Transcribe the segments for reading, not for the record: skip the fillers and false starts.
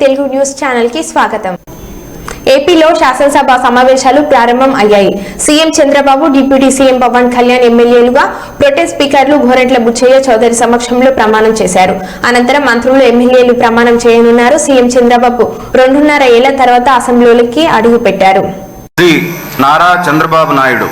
Telugu news channel కి స్వాగతం. ఏపీలో శాసనసభ సమావేశాలు ప్రారంభం అయ్యాయి. CM Chandrababu, deputy CM Pawan Kalyan ఎమ్మెల్యేలుగా ప్రొటెం స్పీకర్లు గోరంట్ల బుచ్చయ్య చౌదరి సమక్షంలో ప్రమాణం చేశారు. అనంతరం మంత్రులు, ఎమ్మెల్యేలు ప్రమాణం చేయనున్నారు. సీఎం చంద్రబాబు 2.5 ఏళ్ల తర్వాత అసెంబ్లీలోకి అడుగు పెట్టారు. శ్రీ నారా చంద్రబాబు నాయుడు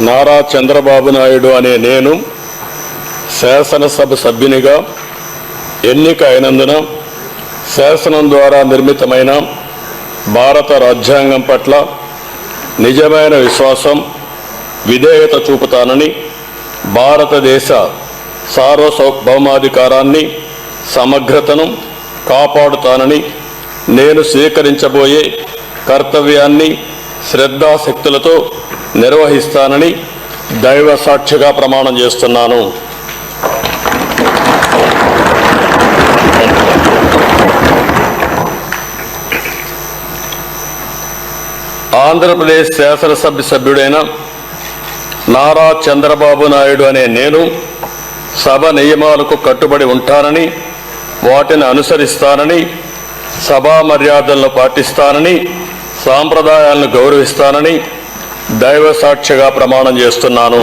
నారా చంద్రబాబు నాయుడు అనే నేను శాసనసభ సభ్యునిగా ఎన్నిక అయినందున శాసనం ద్వారా నిర్మితమైన భారత రాజ్యాంగం పట్ల నిజమైన విశ్వాసం, విధేయత చూపుతానని, భారతదేశ సార్వభౌమాధికారాన్ని, సమగ్రతను కాపాడుతానని, నేను స్వీకరించబోయే కర్తవ్యాన్ని శ్రద్ధాశక్తులతో నిర్వహిస్తానని దైవ సాక్షిగా ప్రమాణం చేస్తున్నాను. ఆంధ్రప్రదేశ్ శాసనసభ సభ్యుడైన నారా చంద్రబాబు నాయుడు అనే నేను సభ నియమాలకు కట్టుబడి ఉంటానని, వాటిని అనుసరిస్తానని, సభా మర్యాదలను పాటిస్తానని, సాంప్రదాయాలను గౌరవిస్తానని దైవ సాక్షిగా ప్రమాణం చేస్తున్నాను.